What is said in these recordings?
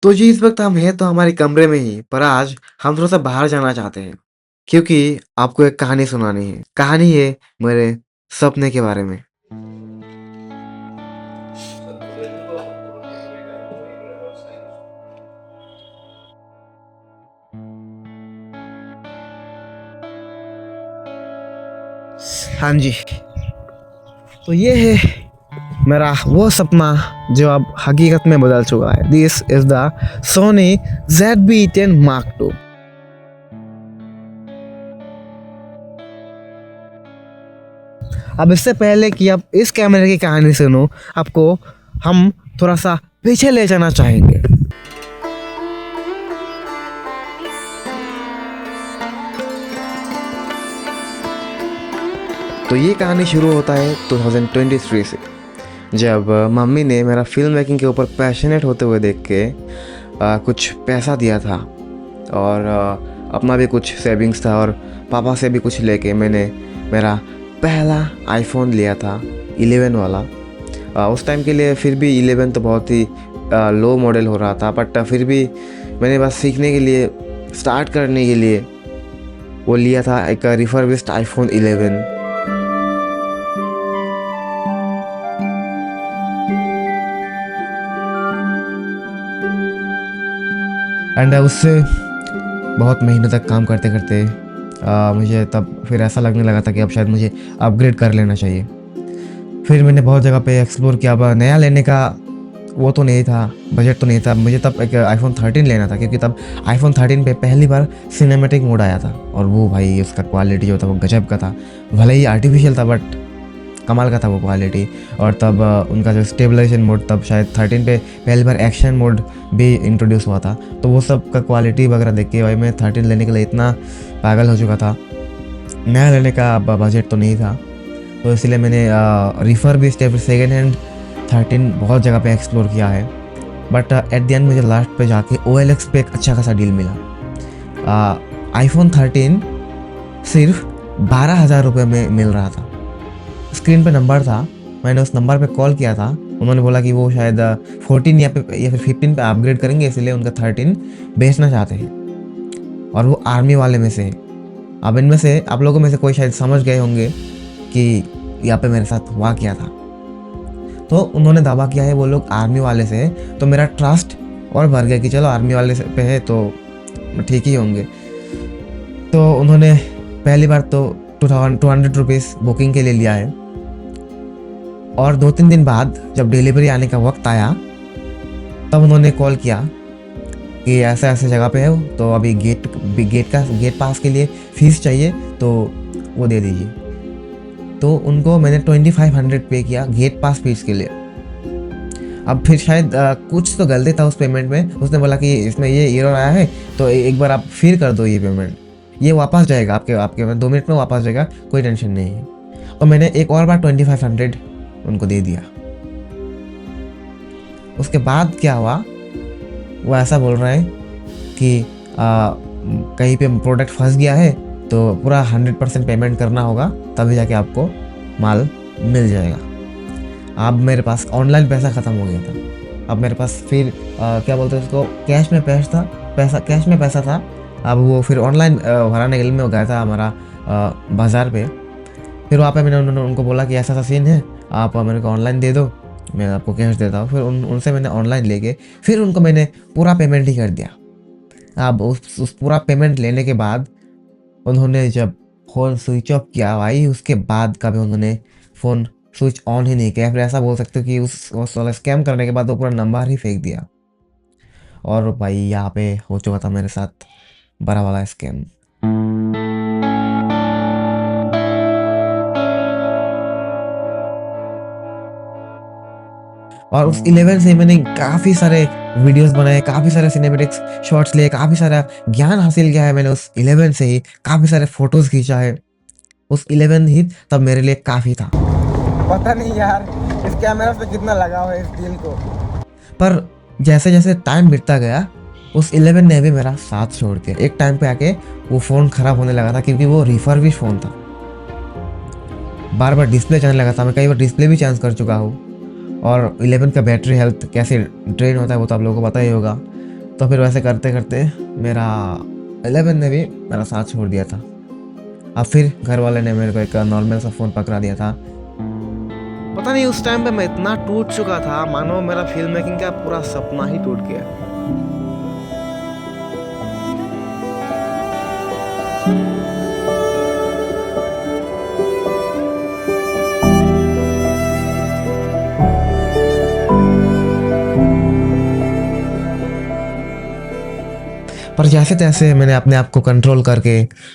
तो जी इस वक़्त हम हैं तो हमारे कमरे में ही, पर आज हम थोड़ा-सा बाहर जाना चाहते हैं, क्योंकि आपको एक कहानी सुनानी है। कहानी है मेरे सपने के बारे में। हाँ जी, तो ये है मेरा वो सपना जो अब हकीकत में बदल चुका है। This is the Sony ZV-10 Mark II। अब इससे पहले कि आप इस कैमरे की कहानी सुनो, आपको हम थोड़ा-सा पीछे ले जाना चाहेंगे। तो ये कहानी शुरू होता है 2023 से, जब मम्मी ने मेरा फ़िल्म मेकिंग के ऊपर पैशनेट होते हुए देख के कुछ पैसा दिया था और अपना भी कुछ सेविंग्स था और पापा से भी कुछ लेके मैंने मेरा पहला आईफ़ोन लिया था 11 वाला। उस टाइम के लिए फिर भी 11 तो बहुत ही लो मॉडल हो रहा था, बट फिर भी मैंने बस सीखने के लिए, स्टार्ट करने के लिए वो लिया था, एक रिफर्बिश्ड आईफ़ोन 11। एंड उससे बहुत महीनों तक काम करते करते मुझे तब फिर ऐसा लगने लगा था कि अब शायद मुझे अपग्रेड कर लेना चाहिए। फिर मैंने बहुत जगह पे एक्सप्लोर किया। अब नया लेने का वो तो नहीं था, बजट तो नहीं था। मुझे तब एक आईफोन 13 लेना था, क्योंकि तब आईफोन 13 पे पहली बार सिनेमैटिक मोड आया था और वो भाई उसका क्वालिटी जो था वो गजब का था। भले ही आर्टिफिशियल था बट कमाल का था वो क्वालिटी। और तब उनका जो स्टेबलाइजेशन मोड, तब शायद 13 पे पहली बार एक्शन मोड भी इंट्रोड्यूस हुआ था, तो वो सब का क्वालिटी वगैरह देख के भाई मैं 13 लेने के लिए इतना पागल हो चुका था। नया लेने का बजट तो नहीं था, तो इसलिए मैंने रिफर्बिश्ड सेकेंड हैंड 13 बहुत जगह पे एक्सप्लोर किया है। बट एट द एंड मुझे लास्ट पे जाके OLX पे एक अच्छा खासा डील मिला। आईफोन 13 सिर्फ 12,000 रुपये में मिल रहा था। स्क्रीन पे नंबर था, मैंने उस नंबर पे कॉल किया था। उन्होंने बोला कि वो शायद 14 या फिर 15 पे अपग्रेड करेंगे, इसलिए उनका 13 बेचना चाहते हैं और वो आर्मी वाले में से है। अब इनमें से आप लोगों में से कोई शायद समझ गए होंगे कि यहाँ पे मेरे साथ हुआ क्या था। तो उन्होंने दावा किया है वो लोग आर्मी वाले से है, तो मेरा ट्रस्ट और बढ़ गया कि चलो आर्मी वाले से पे है तो ठीक ही होंगे। तो उन्होंने पहली बार तो 200 रुपीज़ बुकिंग के लिए लिया है, और 2-3 दिन बाद जब डिलीवरी आने का वक्त आया तब उन्होंने कॉल किया कि ऐसे ऐसे जगह पे है, तो अभी गेट पास के लिए फ़ीस चाहिए तो वो दे दीजिए। तो उनको मैंने 2500 पे किया गेट पास फीस के लिए। अब फिर शायद कुछ तो गलती था उस पेमेंट में। उसने बोला कि इसमें ये एरर आया है, तो एक बार आप फिर कर दो ये पेमेंट, ये वापस जाएगा आपके 2 मिनट में वापस जाएगा, कोई टेंशन नहीं है। और मैंने एक और बार 2500 उनको दे दिया। उसके बाद क्या हुआ, वो ऐसा बोल रहे हैं कि कहीं पे प्रोडक्ट फंस गया है तो पूरा 100% पेमेंट करना होगा, तभी जाके आपको माल मिल जाएगा। अब मेरे पास ऑनलाइन पैसा ख़त्म हो गया था। अब मेरे पास फिर क्या बोलते हैं उसको, कैश में पैसा था। अब वो फिर ऑनलाइन भराने के लिए मैं गया था हमारा बाज़ार पे। फिर वहाँ पे मैंने उनको बोला कि ऐसा सीन है, आप मेरे को ऑनलाइन दे दो, मैं आपको कैश देता हूँ। फिर उनसे मैंने ऑनलाइन लेके फिर उनको मैंने पूरा पेमेंट ही कर दिया। अब उस पूरा पेमेंट लेने के बाद उन्होंने जब फ़ोन स्विच ऑफ किया भाई, उसके बाद कभी उन्होंने फ़ोन स्विच ऑन ही नहीं किया। फिर ऐसा बोल सकते हो कि उस वाला स्कैम करने के बाद वो पूरा नंबर ही फेंक दिया। और भाई यहाँ पे हो चुका था मेरे साथ बड़ा वाला स्कैम। और उस 11 से मैंने काफ़ी सारे वीडियोस बनाए, काफ़ी सारे सिनेमैटिक्स शॉट्स लिए, काफ़ी सारा ज्ञान हासिल किया है मैंने उस 11 से ही। काफ़ी सारे फ़ोटोज़ खींचा है। उस 11 ही तब मेरे लिए काफ़ी था। पता नहीं यार इस कैमरा से कितना लगाव है इस दिल को। पर जैसे जैसे टाइम बीतता गया, उस 11 ने भी मेरा साथ छोड़ दिया। एक टाइम पे आके वो फ़ोन ख़राब होने लगा था, क्योंकि वो रिफर्बिश फ़ोन था। बार बार डिस्प्ले जाने लगा था, मैं कई बार डिस्प्ले भी चेंज कर चुका हूँ। और 11 का बैटरी हेल्थ कैसे ड्रेन होता है वो तो आप लोगों को पता ही होगा। तो फिर वैसे करते करते मेरा 11 ने भी मेरा साथ छोड़ दिया था। अब फिर घर वाले ने मेरे को एक नॉर्मल सा फ़ोन पकड़ा दिया था। पता नहीं उस टाइम पे मैं इतना टूट चुका था, मानो मेरा फिल्म मेकिंग का पूरा सपना ही टूट गया। पर जैसे तैसे मैंने अपने आप को कंट्रोल करके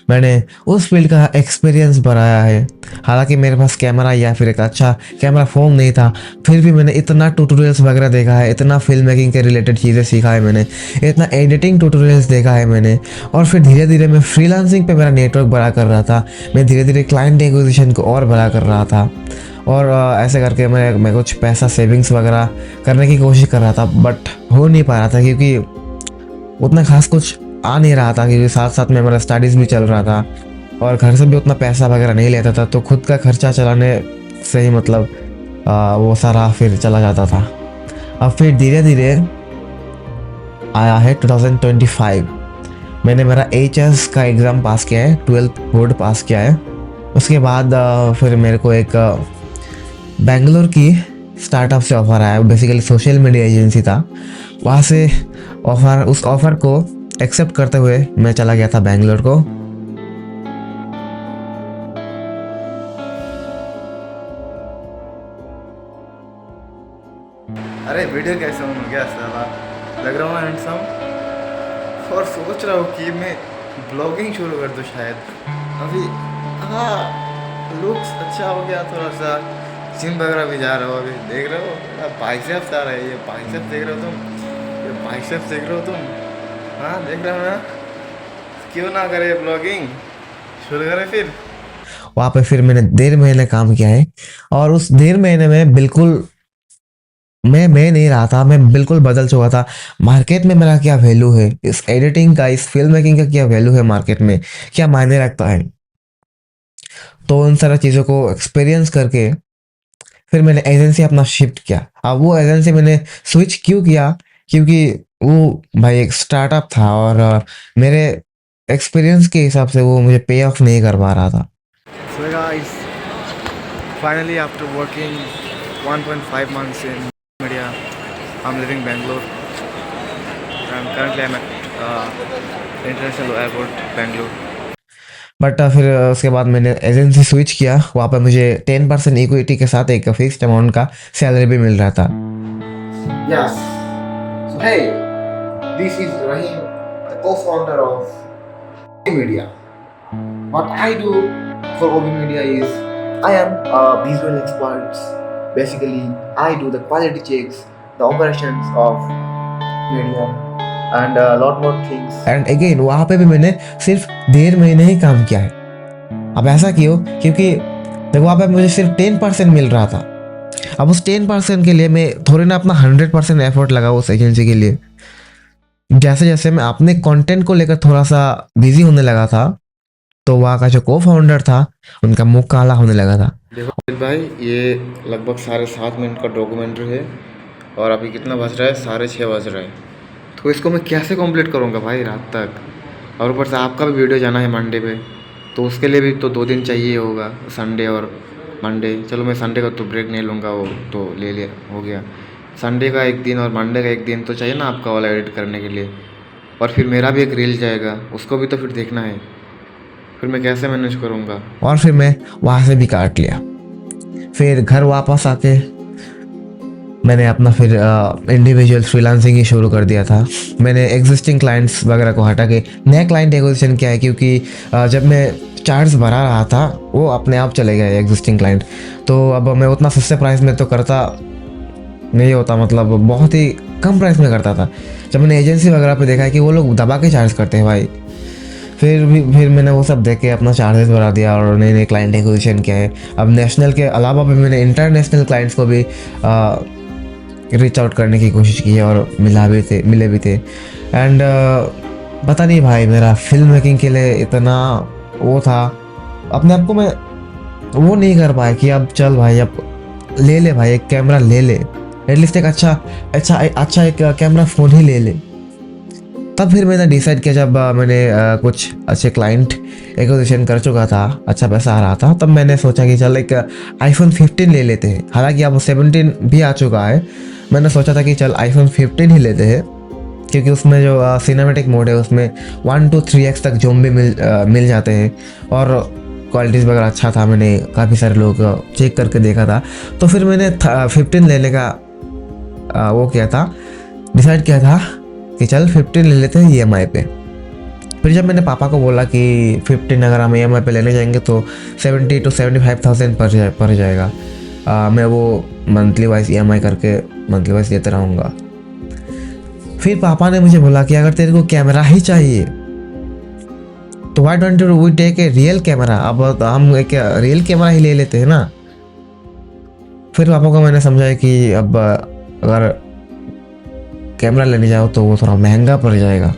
मैंने उस फील्ड का एक्सपीरियंस बढ़ाया है। हालांकि मेरे पास कैमरा या फिर एक अच्छा कैमरा फ़ोन नहीं था, फिर भी मैंने इतना ट्यूटोरियल्स वगैरह देखा है, इतना फिल्म मेकिंग के रिलेटेड चीज़ें सीखा है मैंने, इतना एडिटिंग ट्यूटोरियल्स देखा है मैंने। और फिर धीरे धीरे मैं फ्रीलांसिंग पे मेरा नेटवर्क बड़ा कर रहा था, मैं धीरे धीरे क्लाइंट एक्विजिशन को और बड़ा कर रहा था। और ऐसे करके मैं कुछ पैसा सेविंग्स वगैरह करने की कोशिश कर रहा था, बट हो नहीं पा रहा था क्योंकि उतना खास कुछ आ नहीं रहा था, क्योंकि साथ साथ में मेरा स्टडीज़ भी चल रहा था और घर से भी उतना पैसा वगैरह नहीं लेता था। तो खुद का खर्चा चलाने से ही मतलब वो सारा फिर चला जाता था। अब फिर धीरे धीरे आया है 2025, मैंने मेरा HS का एग्ज़ाम पास किया है, 12th बोर्ड पास किया है। उसके बाद फिर मेरे को एक बेंगलोर की स्टार्टअप से ऑफ़र आया, बेसिकली सोशल मीडिया एजेंसी था। वहाँ से उस ऑफ़र को एक्सेप्ट करते हुए मैं चला गया था बेंगलोर को। अरे वीडियो कैसे हो गया साला, लग रहा हूँ हैंडसम। और सोच रहा हूँ कि मैं ब्लॉगिंग शुरू कर दूँ शायद अभी। हाँ, लुक्स अच्छा हो गया थोड़ा सा, जिम वगैरह भी जा रहा हूँ अभी। देख रहे हो बाइसेप्स आ रहा है, ये बाइसेप्स देख रहे हो तुम, ये बाइसेप्स देख रहे हो तुम। हाँ देख रहे हो ना, क्यों ना करे ब्लॉगिंग शुरू करें फिर। वहाँ पे फिर मैंने 1.5 महीने काम किया है और उस 1.5 महीने में बिल्कुल मैं नहीं रहा था, मैं बिल्कुल बदल चुका था। मार्केट में मेरा क्या वैल्यू है, इस एडिटिंग का, इस फिल्म मेकिंग का क्या वैल्यू है मार्केट में, क्या मायने रखता है। तो उन सारा चीज़ों को एक्सपीरियंस करके फिर मैंने एजेंसी अपना शिफ्ट किया। अब वो एजेंसी मैंने स्विच क्यों किया, क्योंकि वो भाई एक स्टार्टअप था और मेरे एक्सपीरियंस के हिसाब से वो मुझे पे ऑफ नहीं कर पा रहा था। So guys, finally after working 1.5 months in media, I'm living Bangalore. And currently I'm at International Airport, Bangalore. But फिर उसके बाद मैंने एजेंसी स्विच किया। वहाँ पर मुझे 10% इक्विटी के साथ एक फिक्स्ड अमाउंट का सैलरी भी मिल रहा था। Yes. So hey, this is Rahim, the co-founder of OB Media. What I do for OB Media is I am a visual expert. Basically, I do the quality checks, the operations of media, and a lot more things. And again वहाँ पे भी मैंने सिर्फ 1.5 महीने ही काम किया है। अब ऐसा क्यों, क्योंकि देखो वहाँ पे मुझे सिर्फ 10% मिल रहा था। अब उस 10% के लिए मैं थोड़ी ना अपना 100% एफर्ट लगा उस एजेंसी के लिए। जैसे जैसे मैं अपने कंटेंट को लेकर थोड़ा सा बिजी होने लगा था, तो वहाँ का जो को फाउंडर था उनका मुंह काला होने लगा था। देखो भाई, ये लगभग 7.5 मिनट का डॉक्यूमेंट्री है और अभी कितना बज रहा है, 6:30 बज रहा है। तो इसको मैं कैसे कंप्लीट करूँगा भाई रात तक। और ऊपर से आपका भी वीडियो जाना है मंडे पे, तो उसके लिए भी तो 2 दिन चाहिए होगा, संडे और मंडे। चलो मैं संडे का तो ब्रेक नहीं लूँगा, वो तो ले लिया, हो गया। संडे का 1 दिन और मंडे का 1 दिन तो चाहिए ना आपका वाला एडिट करने के लिए। और फिर मेरा भी एक रील जाएगा, उसको भी तो फिर देखना है। फिर मैं कैसे मैनेज करूँगा। और फिर मैं वहाँ से भी काट लिया। फिर घर वापस आके मैंने अपना फिर इंडिविजुअल फ्रीलांसिंग ही शुरू कर दिया था। मैंने एग्जिस्टिंग क्लाइंट्स वगैरह को हटा के नया क्लाइंट एक्विजिशन किया है, क्योंकि जब मैं चार्ज भरा रहा था वो अपने आप चले गए एग्जिस्टिंग क्लाइंट। तो अब मैं उतना सस्ते प्राइस में तो करता नहीं होता, मतलब बहुत ही कम प्राइस में करता था। जब मैंने एजेंसी वगैरह पे देखा है कि वो लोग दबा के चार्ज करते हैं भाई, फिर मैंने वो सब देख के अपना चार्जेस बढ़ा दिया और नए नए क्लाइंट एक्विजिशन किया है। अब नेशनल के अलावा भी मैंने इंटरनेशनल क्लाइंट्स को भी रीच आउट करने की कोशिश की है और मिले भी थे। एंड पता नहीं भाई, मेरा फिल्म मेकिंग के लिए इतना वो था, अपने आप को मैं वो नहीं कर पाया कि अब चल भाई, अब ले भाई एक कैमरा ले, एटलीस्ट एक अच्छा एक कैमरा फ़ोन ही ले। तब फिर मैंने डिसाइड किया, जब मैंने कुछ अच्छे क्लाइंट एक्विजिशन कर चुका था, अच्छा पैसा आ रहा था, तब मैंने सोचा कि चल एक आईफोन 15 ले लेते हैं। हालांकि अब 17 भी आ चुका है, मैंने सोचा था कि चल आईफोन 15 ही लेते हैं, क्योंकि उसमें जो सिनेमैटिक मोड है उसमें 1 to 3x तक ज़ूम भी मिल जाते हैं, और क्वालिटीज़ वगैरह अच्छा था। मैंने काफ़ी सारे लोग चेक करके देखा था, तो फिर मैंने 15 लेने का वो किया था, डिसाइड किया था कि चल 15 ले लेते हैं EMI पे। फिर जब मैंने पापा को बोला कि 15 अगर हम EMI पे लेने जाएंगे तो 70 to 75,000 पड़ जाएगा, मैं वो मंथली वाइज EMI करके मंथली वाइज देते रहूँगा। फिर पापा ने मुझे बोला कि अगर तेरे को कैमरा ही चाहिए तो why don't we take a real camera, अब हम एक रियल कैमरा ही ले लेते हैं ना। फिर पापा को मैंने समझाया कि अब अगर कैमरा लेने जाओ तो वो थोड़ा महंगा पड़ जाएगा,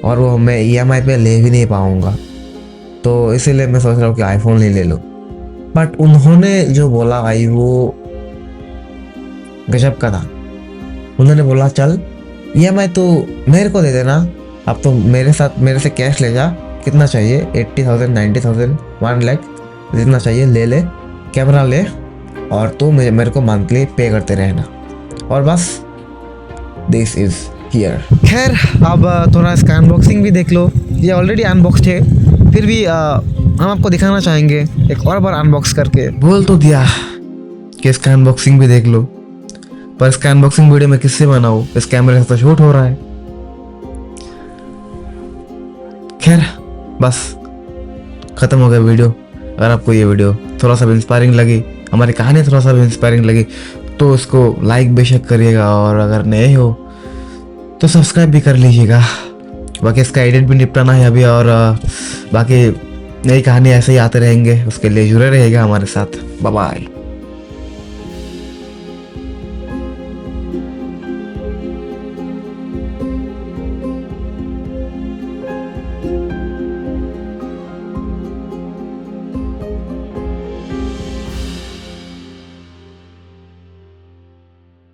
और वो मैं EMI पे ले भी नहीं पाऊँगा, तो इसीलिए मैं सोच रहा हूँ कि आईफोन ले लो। बट उन्होंने जो बोला भाई वो गजब का था। उन्होंने बोला चल EMI तो मेरे को दे देना, अब तो मेरे से कैश ले जा, कितना चाहिए 80,000 90,000 1 लाख जितना चाहिए ले ले, कैमरा ले, और तो मेरे को मंथली पे करते रहना, और बस दिस इज हियर। खैर अब थोड़ा इसका अनबॉक्सिंग भी देख लो, ये ऑलरेडी अनबॉक्स्ड है, फिर भी हम आपको दिखाना चाहेंगे एक और बार अनबॉक्स करके। बोल तो दिया कि इसका अनबॉक्सिंग भी देख लो, पर इसका अनबॉक्सिंग वीडियो मैं किससे बनाऊँ, इस कैमरे से तो शूट हो रहा है। खैर बस ख़त्म हो गया वीडियो। अगर आपको ये वीडियो थोड़ा सा भी इंस्पायरिंग लगी, हमारी कहानी थोड़ा सा भी इंस्पायरिंग लगी, तो इसको लाइक बेशक करिएगा, और अगर नए हो तो सब्सक्राइब भी कर लीजिएगा। बाकी इसका एडिट भी निपटाना है अभी, और बाकी नई कहानी ऐसे ही आते रहेंगे, उसके लिए जुड़े रहिएगा हमारे साथ। Bye bye.